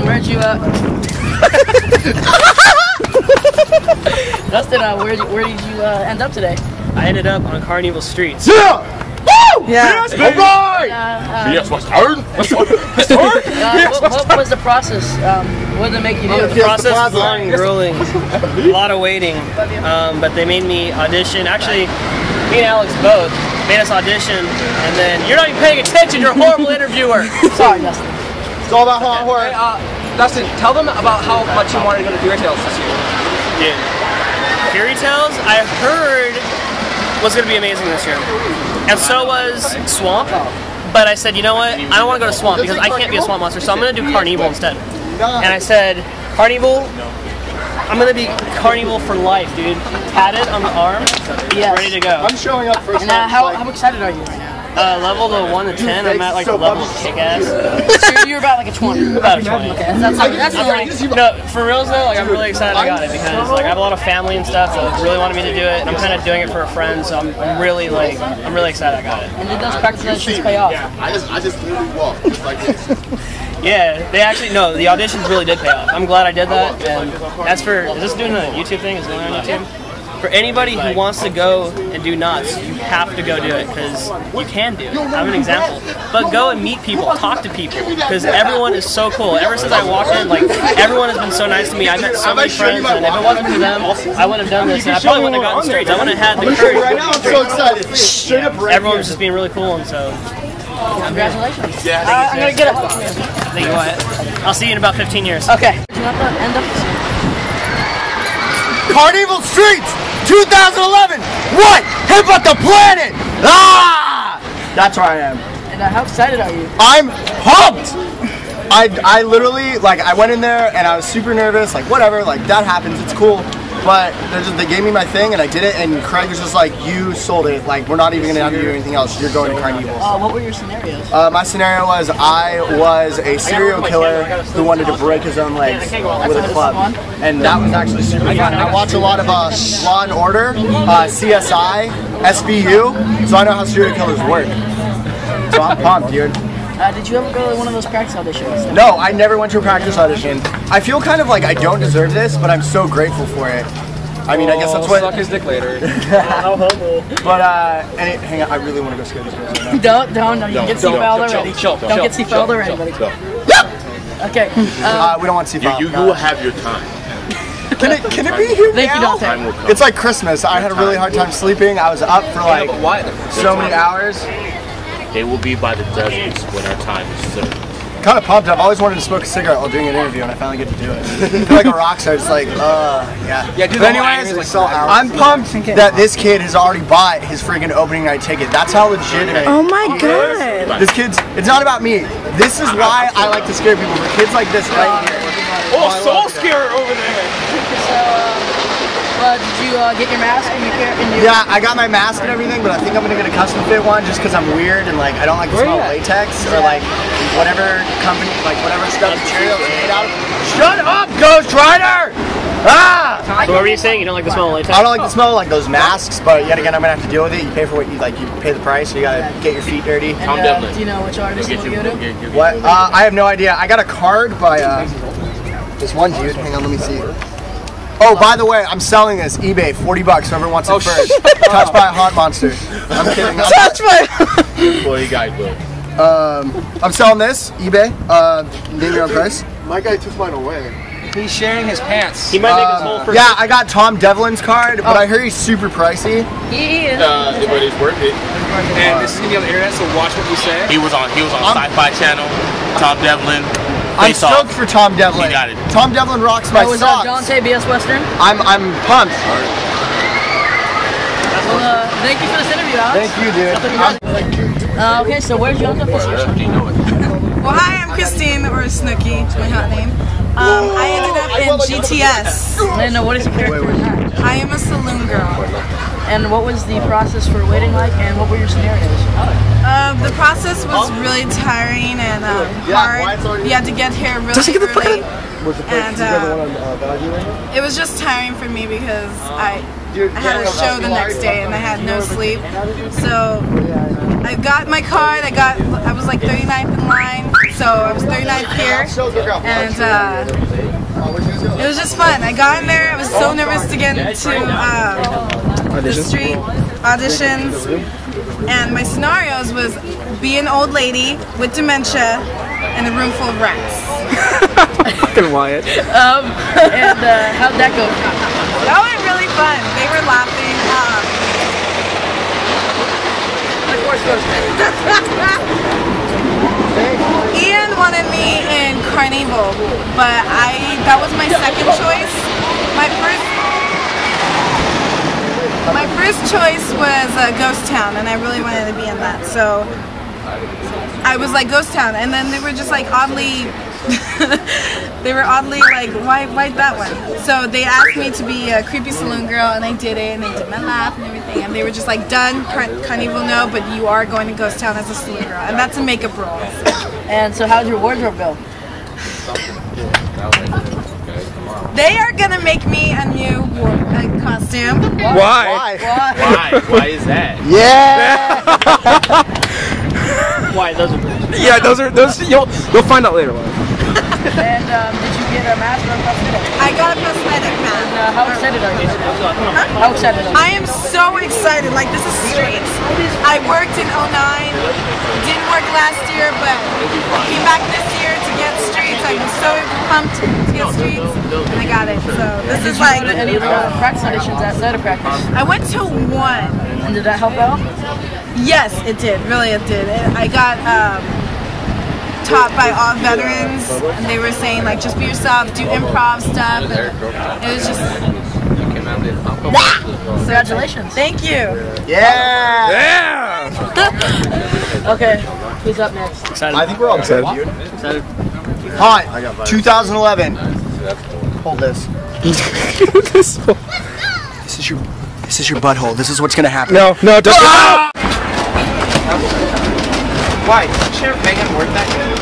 where'd you Dustin, where did you end up today? I ended up on Carnival Streets. Yeah! Woo! Yeah. Yes, alright! Yes, what's hard? What was the process? What did it make you do? The process was long and grueling. A lot of waiting. But they made me audition. Actually, me and Alex both made us audition. And then, you're not even paying attention, you're a horrible interviewer. Sorry, Dustin. It's all about hard work. Hey, Dustin, tell them about how much you wanted to go to Fury Tales this year. Dude, Fury Tales, I heard, was going to be amazing this year. And so was Swamp. But I said, you know what? I don't want to go to Swamp because I can't be a swamp monster, so I'm going to do Carnival instead. And I said, Carnival, I'm going to be Carnival for life, dude. Tatted on the arm, ready to go. I'm showing up first. And how excited are you right now? Level to 1 to 10, I'm at like the level of kick-ass. So you're about like a 20. About a 20. Okay, that's no, for reals though, like I'm really excited I got it because like I have a lot of family and stuff that really wanted me to do it, and I'm kind of doing it for a friend, so I'm really excited I got it. And did those practice auditions pay off? I just literally walked just like this. Yeah, they actually, no, the auditions really did pay off. I'm glad I did that, and as for, is this doing a YouTube thing? Is it going on YouTube? For anybody who wants to go and do knots, you have to go do it, because you can do it. I'm an example. But go and meet people, talk to people, because everyone is so cool. Ever since I walked in, like, everyone has been so nice to me. I've met so many friends, and if it wasn't for them, I wouldn't have done this, and I probably wouldn't have gotten straight. I wouldn't have had the courage. Right now, I'm so excited. Straight up right Everyone was just being really cool, and so... Congratulations. Yeah, I'm going to get it. Thank you, Wyatt. I'll see you in about 15 years. Okay. End up this year. Carnival Streets 2011. What? Hip up the planet. Ah! That's where I am. And how excited are you? I'm pumped. I literally, like, I went in there and I was super nervous. Like, whatever. Like, that happens. It's cool. But they gave me my thing and I did it, and Craig was just like, you sold it. Like, we're not even gonna have to do anything else. You're going to Carnival. What were your scenarios? My scenario was I was a serial killer who wanted to break his own legs with a club, and that was actually super fun. I watch a lot of Law and Order, CSI, SVU, so I know how serial killers work. So I'm pumped, dude. Did you ever go to one of those practice auditions? No, I never went to a practice audition. I feel kind of like I don't deserve this, but I'm so grateful for it. I mean, I guess that's what... Suck his dick later. How humble. But, hang on, I really want to go scare this girl right now. Don't. You can get C-fouled already. Don't get C-fouled already, buddy. Okay. We don't want C-fouled. You will have your time. Can it be here Thank you, now? Dante. It's like Christmas. I had a really hard time sleeping. I was up for like so many hours. They will be by the dozens when our time is served. Kind of pumped. I've always wanted to smoke a cigarette while doing an interview, and I finally get to do it. I feel like a rock star. It's like, yeah. But anyways, I'm pumped that this kid has already bought his freaking opening night ticket. That's how legitimate. Oh my god. This kid's, it's not about me. This is why I like to scare people. For kids like this right here. Oh, soul scare over there. Did you get your mask and your Yeah, I got my mask and everything, but I think I'm gonna get a custom fit one just because I'm weird and like I don't like the smell of latex or like whatever company, like whatever stuff material is made out of. Shut up, Ghost Rider! Ah! So what were you saying? You don't like the smell of latex? I don't like the smell of like those masks, but yet again, I'm gonna have to deal with it. You pay for what you like. You pay the price, so you gotta get your feet dirty. Tom Devlin. Do you know which artist you go to? What? I have no idea. I got a card by this one dude. Hang on, let me see. Oh, by the way, I'm selling this eBay, $40. Whoever wants it first. Touched by a hot monster. I'm kidding. Touched by. Employee guide will. I'm selling this eBay. Name your own price. My guy took mine away. He's sharing his pants. He might make his whole first. Yeah, I got Tom Devlin's card, but I heard he's super pricey. He is. But it's worth it. And this is gonna be on the internet, so watch what you say. He was on Sci-Fi Channel. Tom Devlin. I'm stoked for Tom Devlin. He got it. Tom Devlin rocks my was socks. Dante BS Western? I'm pumped. Well, thank you for this interview, Alex. Thank you, dude. Okay, so where'd you end up this year? Well, hi, I'm Christine, or Snooki, my hot name. I ended up in GTS. And what is your character in that? I am a saloon girl. And what was the process for waiting like, and what were your scenarios? The process was really tiring and hard. You had to get here really early. And it was just tiring for me because I had a show the next day and I had no sleep. So I got my card. I was like 39th in line, so I was 39th here, and it was just fun. I got in there. I was so nervous to get into the street auditions, and my scenarios was be an old lady with dementia in a room full of rats. Fucking Wyatt. And how'd that go? That went really fun. They were laughing. Ian wanted me in Carnival, but that was my second choice. My first choice was Ghost Town, and I really wanted to be in that. So I was like Ghost Town, and then they were just like oddly. They were oddly like, why that one? So they asked me to be a creepy saloon girl, and I did it, and they did my laugh and everything, and they were just like, done, Carnival, no, but you are going to Ghost Town as a saloon girl, and that's a makeup role. And so how'd your wardrobe go? They are gonna make me a new costume. Why? Why is that? Yeah! Why? Those are great. Yeah, those you'll find out later. And did you get a mask or a prosthetic? I got a prosthetic mask. How excited are you? How excited are you? I am so excited. Like, this is Streets. I worked in 09. Didn't work last year, but came back this year to get Streets. I was so pumped to get Streets, and I got it. So this is like. Did you go to any of the practice auditions outside of practice? I went to one. And did that help out? Yes, it did. Really, it did. I got taught by all veterans, and they were saying like, just be yourself, do improv stuff. And it was just. Congratulations. Thank you. Yeah! Okay, who's up next? Excited. I think we're all excited. Excited. Hi, 2011. Hold this. This is your butthole. This is what's gonna happen. No, don't. Ah! Why? Shouldn't Megan work that good?